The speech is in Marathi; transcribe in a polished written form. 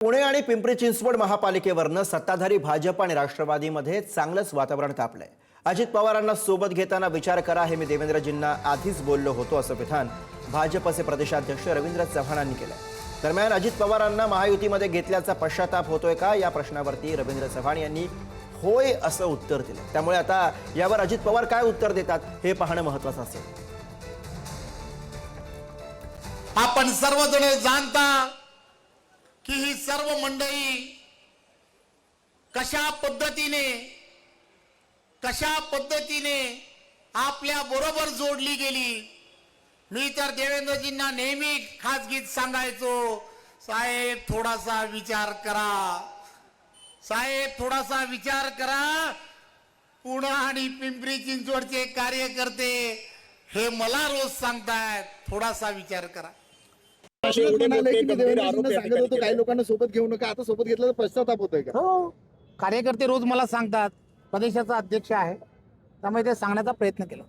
पुणे आणि पिंपरी चिंचवड महापालिकेवरनं सत्ताधारी भाजप आणि राष्ट्रवादीमध्ये चांगलंच वातावरण तापलंय। अजित पवारांना सोबत घेताना विचार करा, हे मी देवेंद्रजींना आधीच बोललो होतो, असं विधान भाजपचे प्रदेशाध्यक्ष रवींद्र चव्हाणांनी केलंय। दरम्यान अजित पवारांना महायुतीमध्ये घेतल्याचा पश्चाताप होतोय का, या प्रश्नावरती रवींद्र चव्हाण यांनी होय असं उत्तर दिलं। त्यामुळे आता यावर अजित पवार काय उत्तर देतात हे पाहणं महत्त्वाचं असेल। आपण सर्वजण जाणता की ही सर्व मंडळी कशा पद्धतीने आपल्या बरोबर जोडली गेली। मी तर देवेंद्रजींना नेहमी खासगीत सांगायचो, साहेब थोडासा विचार करा, साहेब थोडासा विचार करा। पुणे आणि पिंपरी चिंचवडचे कार्यकर्ते हे मला रोज सांगतायत, थोडासा विचार करा। म्हणाले की देवेंद्रजींना सांगत होतो काही लोकांना सोबत घेऊ नका, आता सोबत घेतलं तर पश्चाताप होतोय का? हो, कार्यकर्ते रोज मला सांगतात, प्रदेशाचा अध्यक्ष आहे त्यामुळे ते सांगण्याचा प्रयत्न केला।